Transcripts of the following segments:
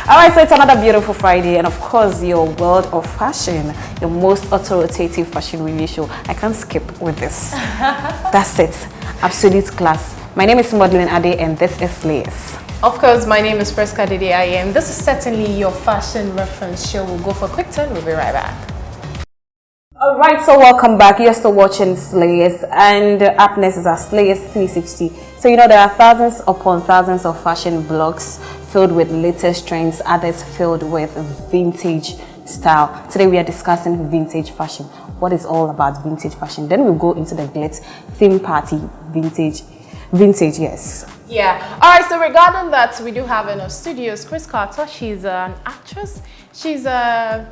Alright, so it's another beautiful Friday, and of course, your world of fashion, your most authoritative fashion review show. I can't skip with this. That's it. Absolute class. My name is Madeline Ade, and this is Slayers. Of course, my name is Preska Dede IM. This is certainly your fashion reference show. We'll go for a quick turn. We'll be right back. Alright, so welcome back. You're still watching Slayers, and up next is our Slayers 360. So you know there are thousands upon thousands of fashion blogs filled with latest trends, others filled with vintage style. Today we are discussing vintage fashion. What is all about vintage fashion? Then we'll go into the glitz theme party vintage, yes. Yeah. All right. So regarding that, we do have in our studios Chris Carter. She's an actress. She's a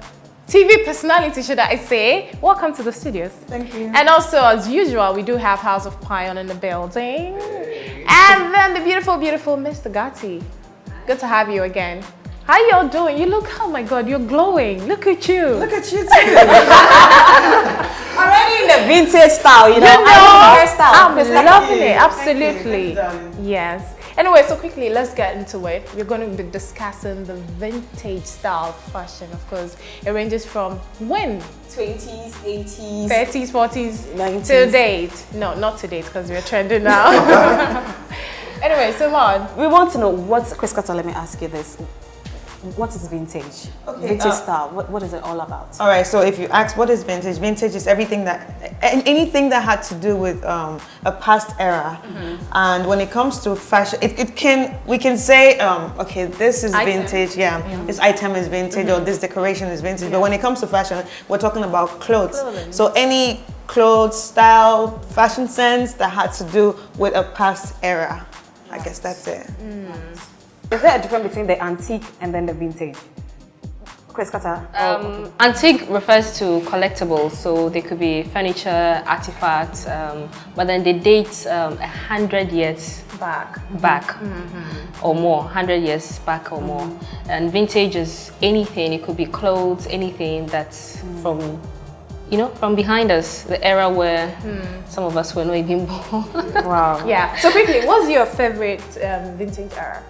TV personality, should I say. Welcome to the studios. Thank you. And also, as usual, we do have House of Pion in the building. And then the beautiful, beautiful Mr. Gatti. Good to have you again. How y'all doing? You look, oh my God, you're glowing. Look at you. Look at you too. Already in the vintage style, you know. I'm loving it. Absolutely. Yes. Anyway, so quickly, let's get into it. We're going to be discussing the vintage style fashion. Of course, it ranges from when? 20s, 80s, 30s, 40s, 90s. till date. No, not to date, because we're trending now. Anyway, so on. We want to know what's, Chris Carter, let me ask you this. What is vintage? Okay, Vintage style, what is it all about? All right, so if you ask what is vintage, vintage is everything that, anything that had to do with a past era. And when it comes to fashion, we can say, okay, this is vintage, this item is vintage, or this decoration is vintage. But when it comes to fashion, we're talking about clothes. So any clothes, style, fashion sense that had to do with a past era. I guess that's it. Is there a difference between the antique and then the vintage? Chris Carter? Antique refers to collectibles, so they could be furniture, artifacts, but then they date 100 years back or more, 100 years back or more. And vintage is anything, it could be clothes, anything that's from, you know, from behind us, the era where some of us were not even born. Wow. Yeah. So quickly, what's your favorite vintage era?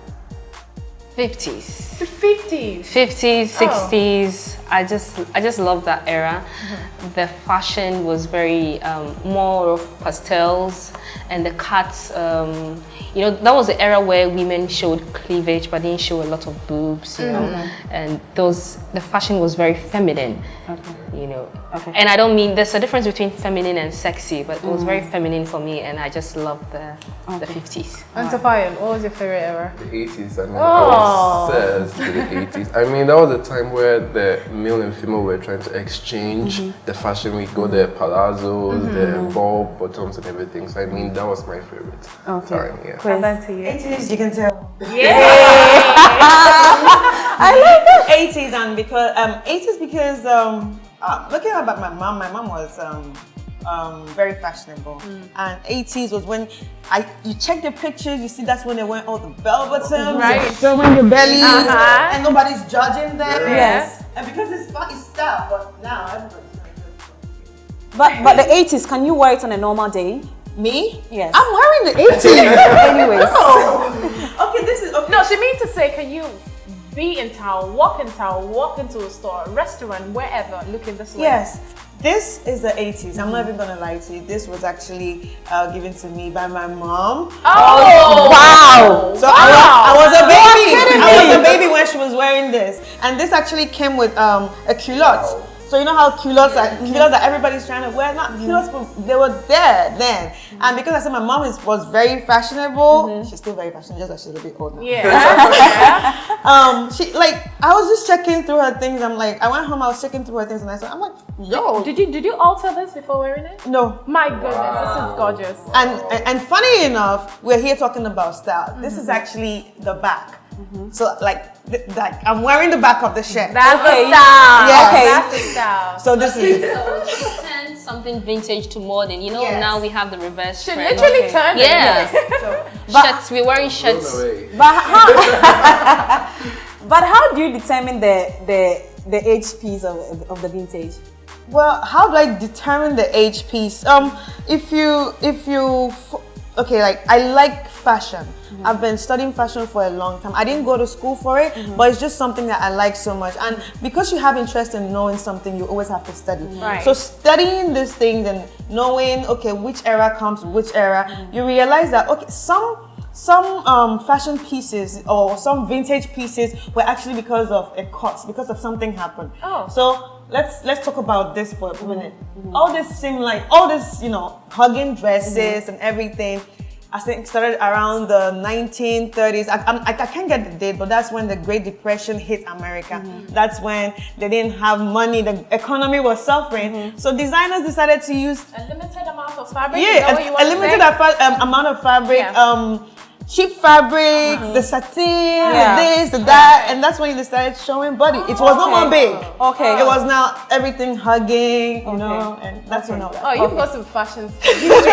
50s. The 50s. 50s, 60s. I just love that era. The fashion was very more of pastels, and the cuts. You know, that was the era where women showed cleavage but didn't show a lot of boobs. You know, and the fashion was very feminine. You know, and I don't mean there's a difference between feminine and sexy, but it was very feminine for me, and I just loved the 50s. And Topayan, what was your favorite era? The 80s. I mean, I was obsessed with the 80s. I mean, that was the time where the male and female were trying to exchange the fashion. We got the palazzos, the ball bottoms, and everything. So I mean, that was my favorite time. Yeah. And then to you. 80s, you can tell. Yeah. I like the 80s, and because 80s because looking about my mom was very fashionable, and 80s was when you check the pictures, you see that's when they went all the bell bottoms, showing your belly, and nobody's judging them. Yes. And because it's style, but now everybody's trying to. But the 80s, can you wear it on a normal day? Me? Yes. I'm wearing the 80s. Anyways. Okay, this is okay. No, she means to say, can you be in town, walk into a store, a restaurant, wherever, looking this way? Yes. This is the 80s. I'm not even gonna lie to you. This was actually given to me by my mom. Oh! Wow! So I was a baby. I was a baby when she was wearing this, and this actually came with a culotte. So you know how culottes that everybody's trying to wear? Not culottes, but they were there then. And because I said my mom was very fashionable, she's still very fashionable, just that she's a bit old now. Yeah. She I was just checking through her things. I'm like, I went home, I was checking through her things, and I'm like, yo. Did you alter this before wearing it? No. My goodness, this is gorgeous. And funny enough, we're here talking about style. This is actually the back. So like I'm wearing the back of the shirt. That's the style. Yeah, okay. That's the style. So this is So she turned something vintage to modern. You know, now we have the reverse She trend. literally turned it. Yeah. Shirts, we're wearing shirts. But how do you determine the HPs of the vintage? Well, how do I determine the age piece? If you okay, like I like fashion. I've been studying fashion for a long time. I didn't go to school for it, but it's just something that I like so much. And because you have interest in knowing something, you always have to study. Right. So studying these things and knowing, okay, which era comes with which era, you realize that, okay, some fashion pieces or some vintage pieces were actually because of a cost, because of something happened. Oh. So let's talk about this for a minute. All this hugging dresses and everything, I think started around the 1930s. I can't get the date, but that's when the Great Depression hit America. That's when they didn't have money, the economy was suffering. So designers decided to use A limited amount of fabric? a limited amount of fabric, cheap fabric, the satin, the this, the that, and that's when they started showing body. It was no more big. Okay. It was now everything hugging, you know, and that's when. Oh, you've got some fashion history,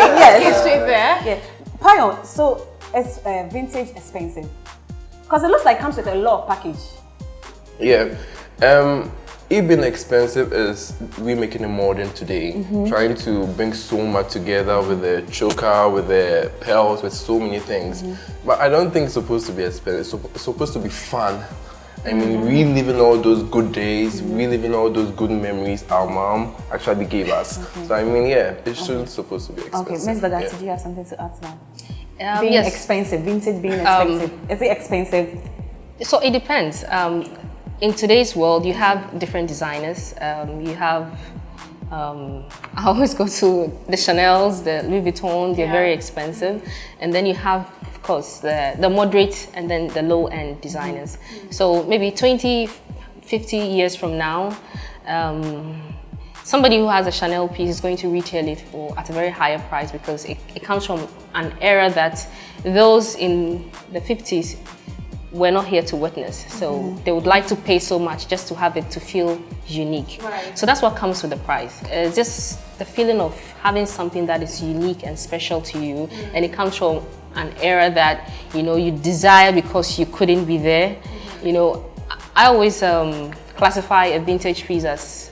history there. Yeah. Payon, so is vintage expensive? Because it looks like it comes with a lot of package. Yeah. It being expensive is we making it modern today, trying to bring so much together with the choker, with the pearls, with so many things. But I don't think it's supposed to be expensive. It's supposed to be fun. I mean, reliving all those good days, reliving all those good memories our mom actually gave us. So I mean, yeah, it shouldn't supposed to be expensive. Okay, Ms. Dagati, do you have something to add to that? Being Yes. expensive, vintage being expensive. Is it expensive? So it depends. In today's world, you have different designers. You have, I always go to the Chanels, the Louis Vuitton, they're very expensive. And then you have, of course, the moderate and then the low-end designers. So maybe 20, 50 years from now, somebody who has a Chanel piece is going to retail it at a very higher price because it comes from an era that those in the 50s were not here to witness. So they would like to pay so much just to have it to feel unique. Right. So that's what comes with the price. It's just the feeling of having something that is unique and special to you, and it comes from an era that you desire because you couldn't be there. I always classify a vintage piece as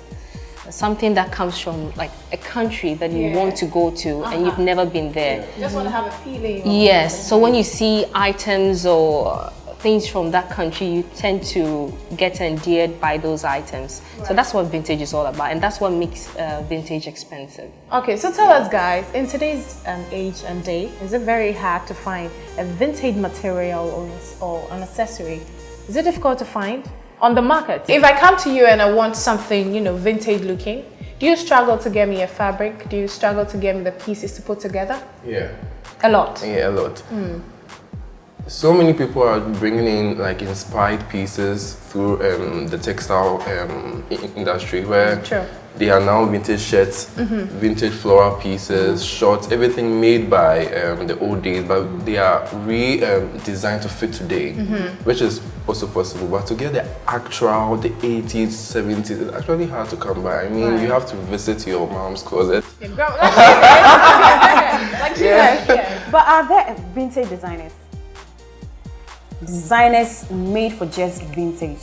something that comes from like a country that you want to go to and you've never been there. You just want to have a feeling. Yes, so when you see items or things from that country, you tend to get endeared by those items. Right. So that's what vintage is all about, and that's what makes vintage expensive. Okay, so tell us guys, in today's age and day, is it very hard to find a vintage material or an accessory? Is it difficult to find on the market? If I come to you and I want something, vintage looking, do you struggle to get me a fabric? Do you struggle to get me the pieces to put together? Yeah. A lot? Yeah, a lot. So many people are bringing in like inspired pieces through the textile industry where they are now vintage shirts, vintage floral pieces, shorts, everything made by the old days, but they are designed to fit today, which is also possible. But to get the 80s, 70s, it's actually hard to come by. I mean, you have to visit your mom's closet. But are there vintage designers? Designers made for just vintage?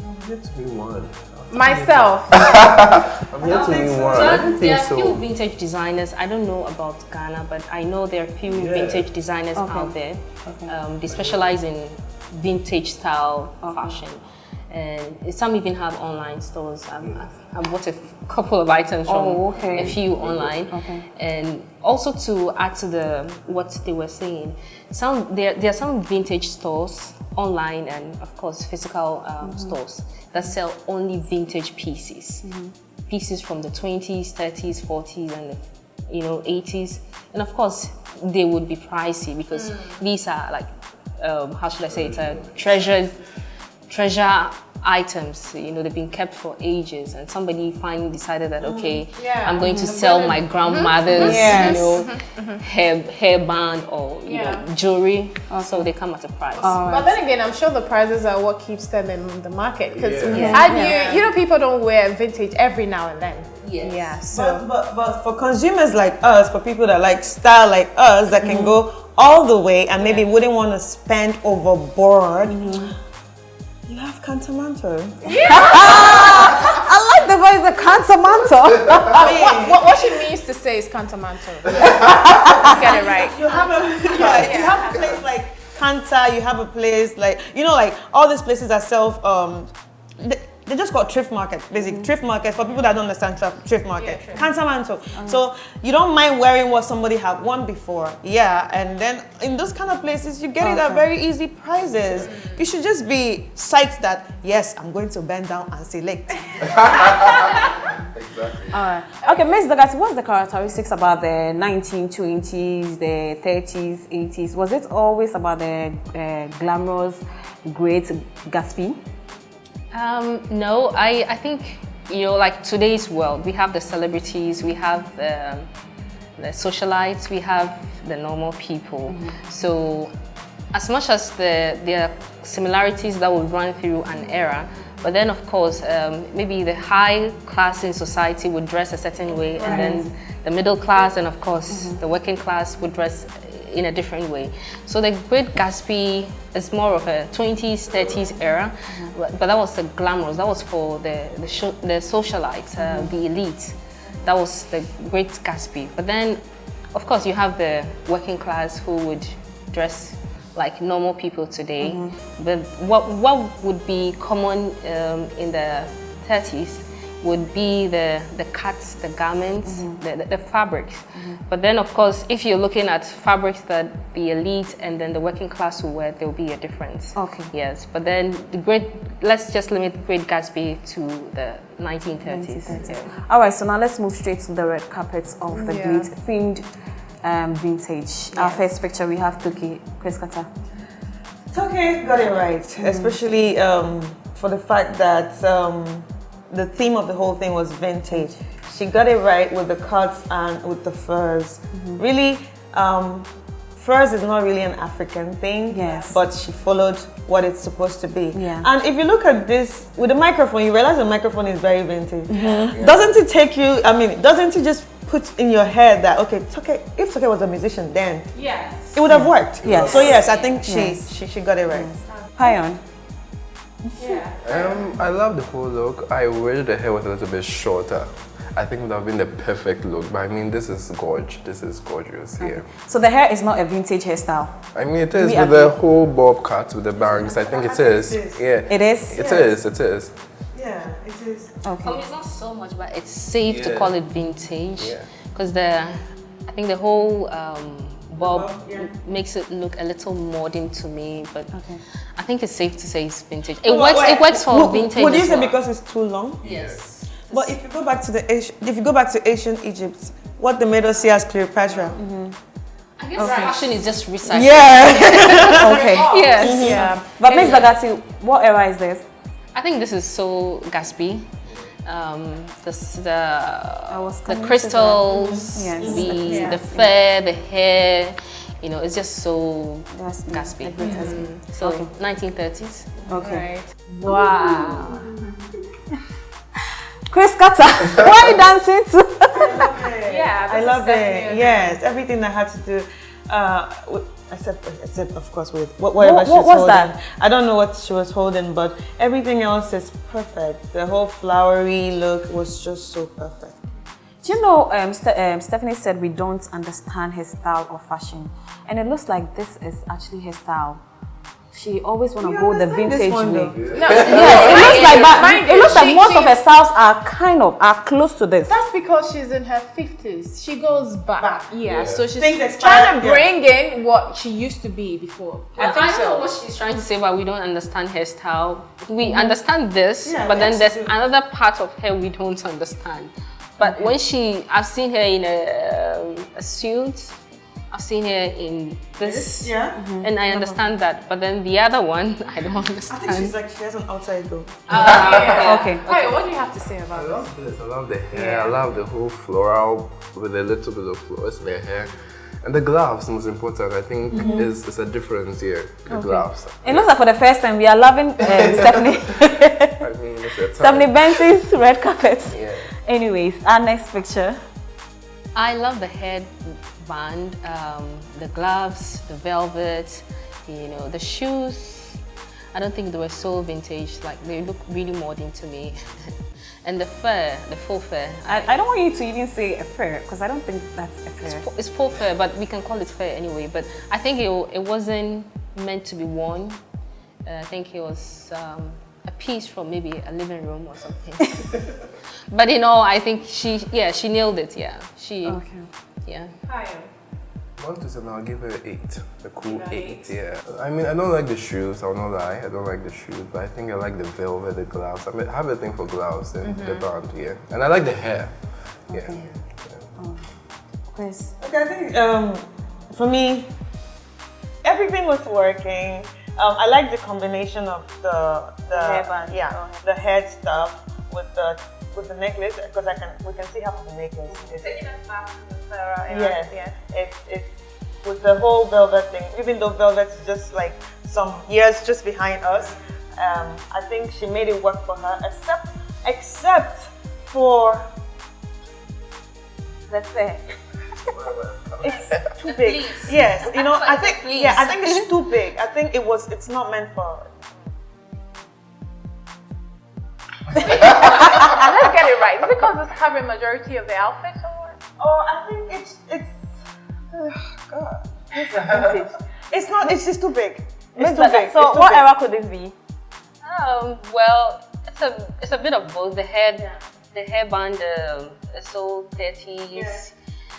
I'm yet to be one. Myself. I'm yet to be one. I don't There think are few so. vintage designers. I don't know about Ghana, but I know there are few vintage designers out there. They specialize in vintage style fashion. And some even have online stores. I bought a couple of items from a few online. And also to add to what they were saying, there are some vintage stores online and of course physical stores that sell only vintage pieces. Pieces from the 20s, 30s, 40s and 80s. And of course they would be pricey because these are like, how should I say it, treasure items, they've been kept for ages, and somebody finally decided that I'm going to sell my grandmother's hairband or jewelry, so they come at a price. But then again, I'm sure the prices are what keeps them in the market, because people don't wear vintage every now and then. So but for consumers like us, for people that like style like us, that can go all the way and maybe wouldn't want to spend overboard, you have Cantamanto. I like whatever is a cantamanto. What she means to say is cantamanto. Let's get it right. You have a place like Kanta, you have a place like, like all these places that sell, they just call thrift market, basically. Thrift market, for people that don't understand thrift market. Yeah, Cantamanto. So you don't mind wearing what somebody had worn before. Yeah, and then in those kind of places, you get it at very easy prices. You should just be psyched that, yes, I'm going to bend down and select. Exactly. Alright. Okay, Ms. Dagati, what's the characteristics about the 1920s, the 30s, 80s? Was it always about the glamorous, great Gatsby? No, I think, like today's world, we have the celebrities, we have the socialites, we have the normal people. So as much as there are similarities that will run through an era, but then of course, maybe the high class in society would dress a certain way, and then the middle class and of course the working class would dress in a different way. So the Great Gatsby is more of a 20s, 30s era, but that was the glamorous, that was for the socialites, the elite. That was the Great Gatsby. But then, of course, you have the working class who would dress like normal people today. But what would be common in the 30s would be the cuts, the garments, the fabrics. But then, of course, if you're looking at fabrics that the elite and then the working class will wear, there will be a difference. Okay. Yes, but then let's just limit the Great Gatsby to the 1930s. Yeah. All right, so now let's move straight to the red carpets of the great themed vintage. Our first picture, we have Toki, Chris Carter. Okay, got it right. Especially for the fact that the theme of the whole thing was vintage. She got it right with the cuts and with the furs. Really, furs is not really an African thing, but she followed what it's supposed to be. And if you look at this, with the microphone, you realize the microphone is very vintage. Doesn't it take you, doesn't it just put in your head that, okay, if Toke was a musician then, it would have worked. So yes, I think she got it right. Payon. I love the whole look. I wish the hair was a little bit shorter. I think that would have been the perfect look. But I mean, this is gorgeous. This is gorgeous here. So the hair is not a vintage hairstyle? I mean, it is with the whole bob cut with the bangs. I think it is. Yeah. It is? It is. It is. Yeah, it is. Okay. It's not so much, but it's safe to call it vintage because I think the whole bob makes it look a little modern to me, but I think it's safe to say it's vintage. It works for vintage. Would you say because it's too long? Yes. But if you go back to ancient Egypt, what they made us see as Cleopatra. I guess fashion is just recycling. Yeah. Okay. Yes. Yeah. But Ms. Dagati, what era is this? I think this is so Gatsby. The crystals, the fur, the hair, it's just so Gatsby. So 1930s. Okay. Right. Wow. Chris Carter, why are you dancing to? I love it. Yes, everything that had to do, except of course with whatever she was holding. That? I don't know what she was holding, but everything else is perfect. The whole flowery look was just so perfect. Do you know, Stephanie said we don't understand her style of fashion, and it looks like this is actually her style. She always want to go the vintage way. No, it looks like most of her styles are close to this. That's because she's in her 50s. She goes back. So she's Things trying to bring in what she used to be before. I don't know what she's trying to say, but we don't understand her style. We understand this, but then there's another part of her we don't understand. But when I've seen her in a suit, I've seen her in this, and I understand that. But then the other one, I don't understand. I think she has an outside though. Okay. Wait, what do you have to say about I love this. I love the hair. I love the whole floral with a little bit of flowers in the hair. And the gloves, most important, I think is a difference here. The gloves. It looks like for the first time we are loving Stephanie. I mean, it's a Stephanie Benson's red carpet. Yeah. Anyways, our next picture. I love the headband, the gloves, the velvet, the shoes. I don't think they were so vintage. Like, they look really modern to me. And the fur, the full fur. I don't want you to even say a fur because I don't think that's a fur. It's full fur, but we can call it fur anyway. But I think it wasn't meant to be worn. I think it was a piece from maybe a living room or something. But you know, I think she nailed it. Yeah, yeah. Hi. 1 to 7, I'll give her 8. A cool 8, yeah. I mean, I don't like the shoes, I'll not lie. I don't like the shoes, but I think I like the velvet, the gloves. I mean, I have a thing for gloves and the band, yeah. And I like the hair, yeah. Chris. Okay, I think for me, everything was working. I like the combination of the hairband. Yeah, the head stuff with the necklace because we can see half of the necklace. Taking us back to Sarah. Yes. It's with the whole velvet thing. Even though velvet's just like some years just behind us, I think she made it work for her. Except for the thing. It's too big. fleece. Yes, you know, I think fleece. I think it's too big. I think it's not meant for. Let's get it right. Is it because it's covering majority of the outfit or? Oh, I think it's oh God. It's vintage. It's not. It's just too big. It's too big. So what era could this be? Well, it's a bit of both. The hairband is so 30s.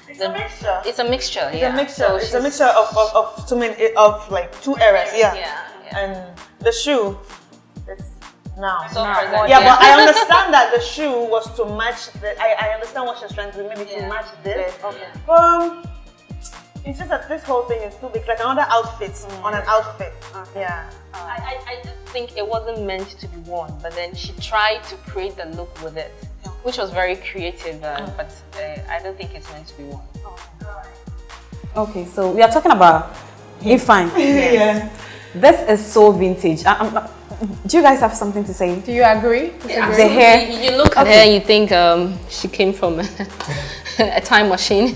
It's a mixture. It's a mixture. It's Yeah. a mixture. So It's a mixture of too many of like 2 eras. Yeah. Yeah. And the shoe. It's now. So Yeah, but I understand that the shoe was to match. I understand what she's trying to do, maybe to match this. Okay. It's just that this whole thing is too big, like another outfit on an outfit. Yeah. I just think it wasn't meant to be worn, but then she tried to create the look with it, which was very creative, but I don't think it's meant to be worn. Okay, so we are talking about Ifan. Yeah. This is so vintage. Do you guys have something to say? Do you agree? The hair. You look at her and you think she came from a time machine,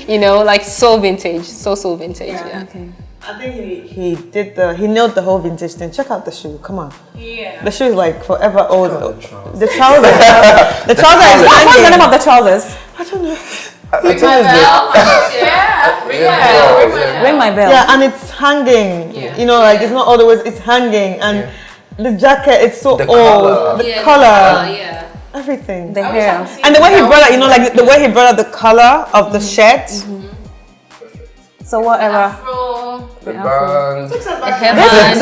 you know, like so vintage, so vintage. Yeah. Okay. I think he nailed the whole vintage thing. Check out the shoe. Come on. Yeah. The shoe is like forever old. The trousers. The trouser. The trouser is What's the hanging. name of the trousers? I don't know. I think it's Ring my bell. Yeah, and it's hanging. You know, like it's not all the way. It's hanging, and the jacket. It's so The old. color. The color. Yeah. Everything. The hair. And the way he brought out, you know, like the way he brought out the color of the shirt. So what era? Afro, the band. the hairband.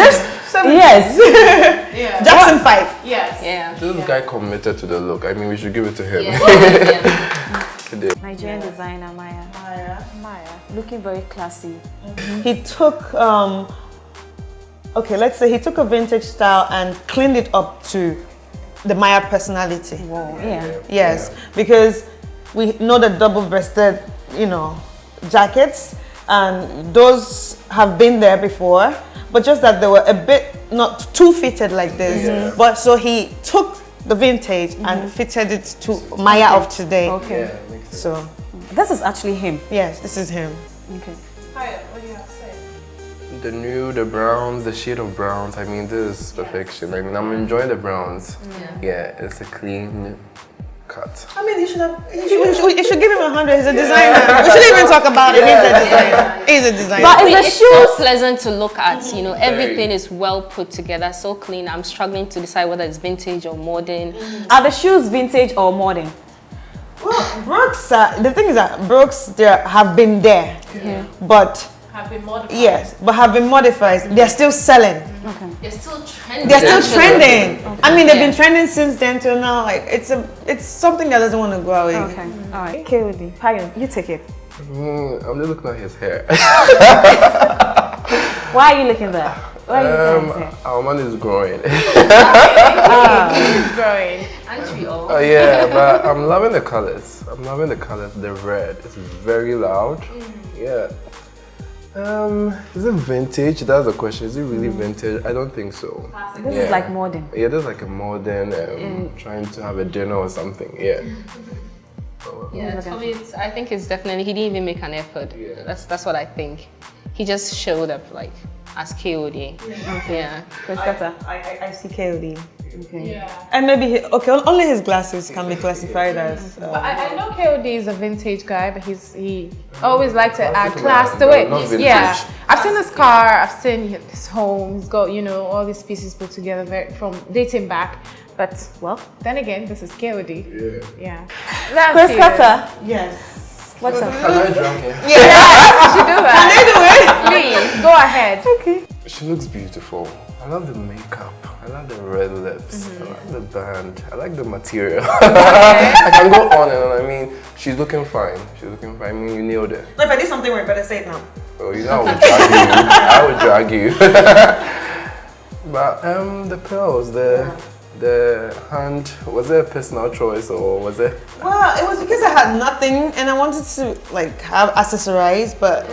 Yes. Yeah. Jackson 5. Yes. Yeah. This guy committed to the look. I mean, we should give it to him. Yeah. Nigerian designer Maya. Looking very classy. He took, okay, let's say he took a vintage style and cleaned it up to the Maya personality. Whoa. Yeah. Yes, because we know the double-breasted, you know, jackets, and those have been there before, but just that they were a bit not too fitted like this. Yeah. But so he took the vintage and fitted it to Maya of today. Okay. Yeah, makes sense. So This is actually him. yes, this is him. Okay. Hiya, what do you have to say? The nude, the browns, the shade of browns. I mean, this is perfection. I mean, I'm enjoying the browns. Yeah, it's a clean cut. I mean, you should give him 100. He's a designer. We shouldn't even talk about it. He's a designer. He's a designer. But It's is the shoes? so pleasant to look at, you know, everything is well put together, so clean. I'm struggling to decide whether it's vintage or modern. Are the shoes vintage or modern? Well, Brooks, the thing is that Brooks there have been there, but Have been modified. yes, but have been modified. They're still selling. It's still trending. They're still actually. trending. I mean, they've been trending since then till now. Like it's something that doesn't want to go away. Okay. All right. KOD. Payon, you take it. I'm just looking at his hair. Why are you looking there? Why are you looking at his hair? Our man is growing. It's growing. Aren't we all? Oh yeah, but I'm loving the colors. I'm loving the colors. The red is very loud. Yeah. Is it vintage? That's the question. Is it really vintage? I don't think so. This is like modern. Yeah, this is like a modern, trying to have a dinner or something. Yeah. Yeah, for me, I think it's definitely, he didn't even make an effort. Yeah. That's what I think. He just showed up like as KOD. Yeah. Chris Carter. I see KOD. Okay. And maybe only his glasses can be classified as. But I know KOD is a vintage guy, but he always likes to add class to it. Not vintage. Yeah, I've seen his car, I've seen his home. He's got all these pieces put together from dating back. But well, then again, this is KOD. Yeah. That's Chris cute. Carter, Yes. what's up? Can I drunk here? You should do that. Can I do it? Please go ahead. Okay. She looks beautiful. I love the makeup. I love the red lips. I like the band. I like the material. I can go on and on. I mean, she's looking fine. She's looking fine. I mean, you nailed it. No, if I did something right, better say it now. Oh, you know, I would drag you. But the pearls, the hand, was it a personal choice or was it? Well, it was because I had nothing and I wanted to have accessorize, but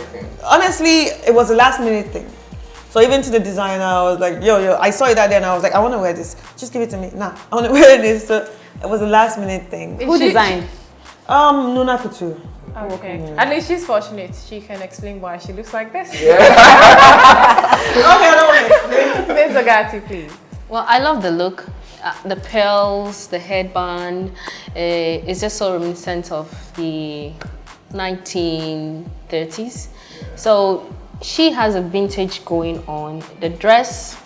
honestly, it was a last minute thing. So even to the designer, I was like, yo, I saw it that day and I was like, I want to wear this. Just give it to me. Nah, I want to wear this. So it was a last minute thing. Who designed? Nuna Couture. Okay. At least she's fortunate. She can explain why she looks like this. Okay, I don't want to explain. Ms. Agati, please. Well, I love the look. The pearls, the headband, it's just so reminiscent of the 1930s. So she has a vintage going on. The dress,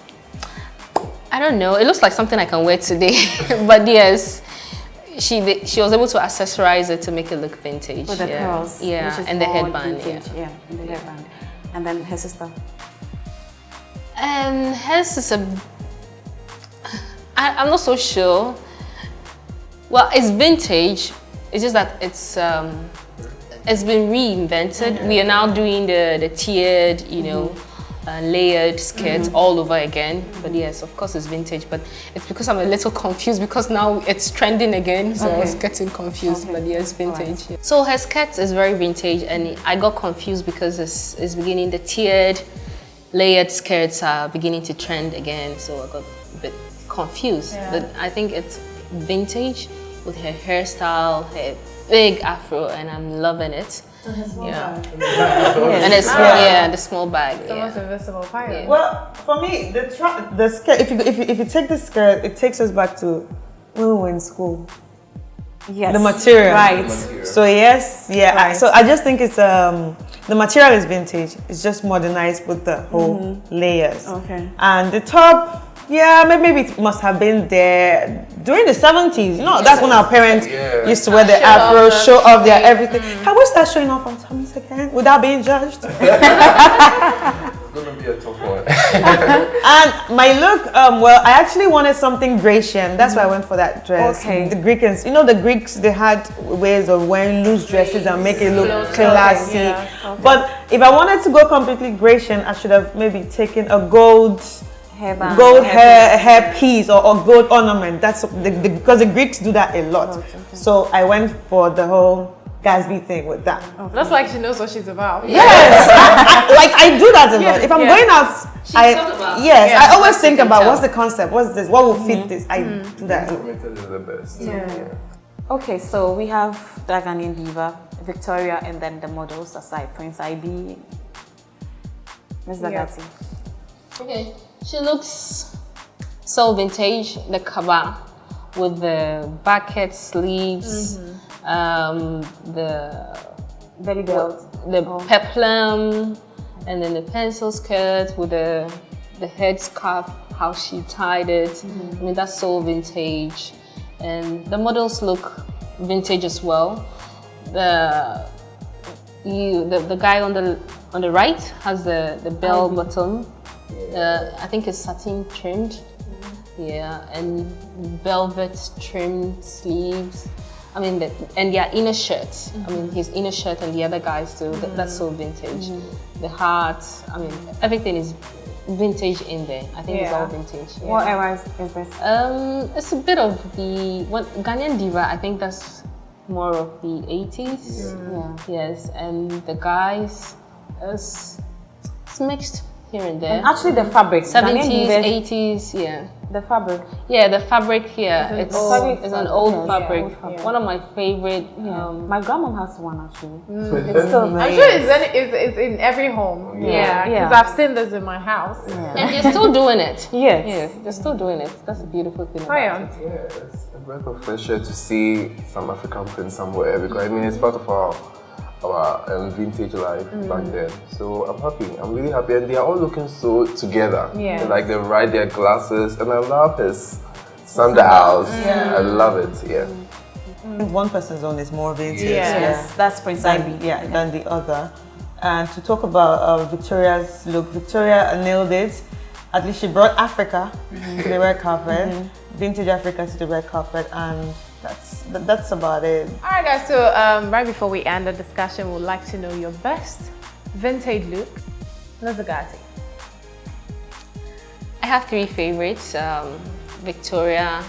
I don't know, it looks like something I can wear today. But yes, she was able to accessorize it to make it look vintage. With the pearls. Yeah, which is and the more headband. vintage. Yeah, and the headband. And then her sister. And hers is I'm not so sure. Well, it's vintage. It's just that it's been reinvented. We are now doing the tiered, layered skirts all over again. But yes, of course it's vintage. But it's because I'm a little confused because now it's trending again. So I was getting confused. But yes, vintage. Yeah. So her skirt is very vintage, and I got confused because it's beginning. The tiered, layered skirts are beginning to trend again. So I got a bit confused, but I think it's vintage with her hairstyle, her big afro, and I'm loving it. Yeah, and it's the small bag. The most invisible pilot. Well, for me, the skirt. If you take the skirt, it takes us back to when we were in school. Yes. The material. Right. So yes, so I just think it's the material is vintage. It's just modernized with the whole layers. Okay. And the top. Yeah, maybe it must have been there during the 70s. That's when our parents used to wear the afro, show off their everything. Can we start showing off our tummies again without being judged? It's gonna be a tough one. And my look, well, I actually wanted something Grecian. That's why I went for that dress. Okay. The Greeks, the Greeks, they had ways of wearing loose dresses and make it look classy. Yeah. Okay. But if I wanted to go completely Grecian, I should have maybe taken a gold hair piece or gold ornament. That's because the Greeks do that a lot. So I went for the whole Gatsby thing with that. Looks like she knows what she's about. Yes, I do that a lot. If I'm going out, I always think about what's the concept, what's this, what will fit this. I do that. Implemented is the best. Yeah. Okay, so we have the Ghanaian diva, Victoria, and then the models aside, Prince IB, Ms. Zagati. Okay. She looks so vintage, the kaba with the bucket sleeves, the belly belt, the peplum, and then the pencil skirt with the head scarf, how she tied it. I mean, that's so vintage. And the models look vintage as well. The guy on the right has the bell bottom. I think it's satin trimmed, and velvet trimmed sleeves. I mean, and their inner shirts. I mean, his inner shirt and the other guys too. That's so vintage. The heart. I mean, everything is vintage in there. I think it's all vintage. Yeah. What era is this? It's a bit of the Ghanaian diva. I think that's more of the 80s. Yes, and the guys, it's mixed here and there. And actually, the fabric, 70s, 80s, The fabric. Yeah, the fabric here. It's an old Yes, fabric. old fabric. One of my favorite. My grandma has one actually. It's still there. I'm sure it's in every home. Yeah, because I've seen this in my house. And they're still doing it. Yes. Yes, they're still doing it. That's a beautiful thing about Carry on. it. Yeah, it's a breath of fresh air to see some African print somewhere, because I mean it's part of our vintage life back then. So I'm happy. I'm really happy, and they are all looking so together. Yeah. Like they ride their glasses, and I love his sandals. I love it. Yeah. One person's own is more vintage. Yes, that's Prince Ivy. Than the other. And to talk about Victoria's look, Victoria nailed it. At least she brought Africa to the red carpet, vintage Africa to the red carpet, and that's about it. All right, guys. So right before we end the discussion, we'd like to know your best vintage look. Nazagati. I have three favorites: Victoria,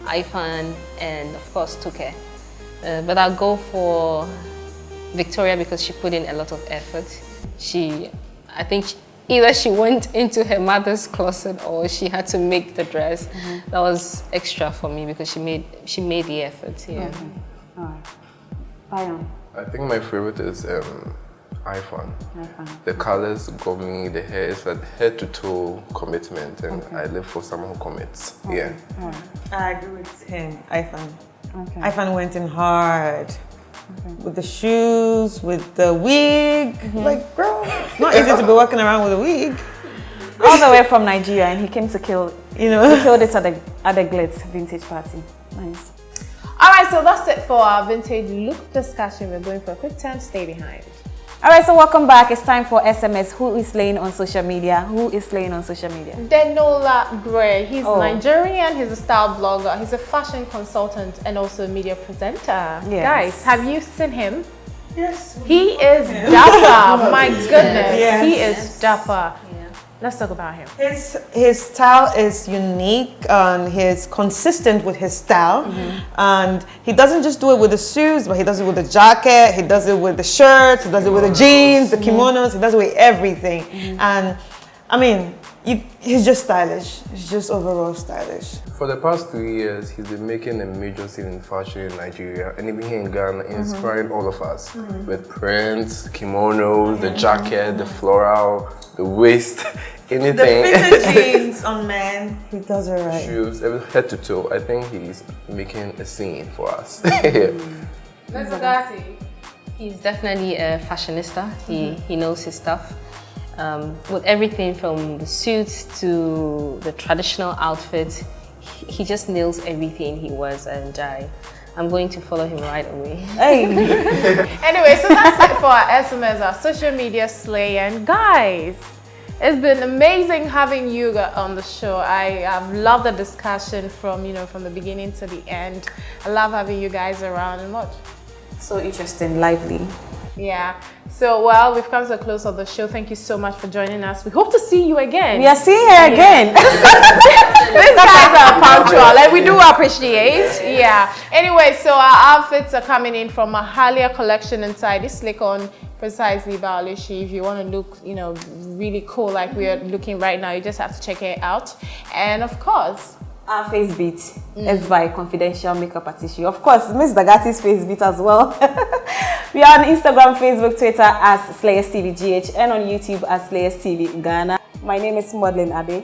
Ifan, and of course Tuke. But I'll go for Victoria because she put in a lot of effort. I think either she went into her mother's closet or she had to make the dress. That was extra for me because she made the effort. Yeah. All right. Bayon. I think my favorite is iPhone. The colors got me. The hair is like head to toe commitment, and I live for someone who commits. Yeah. I agree with him, Ifan. Okay. Ifan went in hard. With the shoes, with the wig. Like, bro, it's not easy to be walking around with a wig. All the way from Nigeria, and he came to kill. You know, He killed it at the Glitz vintage party. Nice. All right, so that's it for our vintage look discussion. We're going for a quick time. Stay behind. All right, so welcome back. It's time for SMS. Who is slaying on social media? Who is slaying on social media? Denola Gray. He's Nigerian. He's a style blogger. He's a fashion consultant and also a media presenter. Yes. Guys, have you seen him? yes. He is dapper. My goodness, Yes. he is dapper. Let's talk about him. His style is unique and he's consistent with his style. And he doesn't just do it with the shoes, but he does it with the jacket, he does it with the shirts, he does it with the jeans, the kimonos, he does it with everything. And I mean, he's just stylish. He's just overall stylish. For the past 3 years, he's been making a major scene in fashion in Nigeria and even here in Ghana, inspiring all of us with prints, kimonos, the jacket, the floral, the waist, anything. The fitted jeans on men, he does it right. Shoes, head to toe. I think he's making a scene for us. He's definitely a fashionista. He knows his stuff. With everything from the suits to the traditional outfit, he just nails everything he wears, and I'm going to follow him right away. Hey. Anyway, so that's it for our SMS, our social media slay. And guys, it's been amazing having you on the show. I've loved the discussion from the beginning to the end. I love having you guys around and watch. So interesting, lively. Yeah. So, well, we've come to the close of the show. Thank you so much for joining us. We hope to see you again. We are seeing her again. These guys are punctual. Like, we do appreciate. Yeah. Anyway, so our outfits are coming in from a Halia collection inside this slick on precisely by Alishi. If you want to look, really cool like we are looking right now, you just have to check it out. And of course, Our face beat is by Confidential Makeup Artistry. Of course, Miss Dagati's face beat as well. We are on Instagram, Facebook, Twitter as SlayersTV GH and on YouTube as SlayersTV Ghana. My name is Madeline Ade.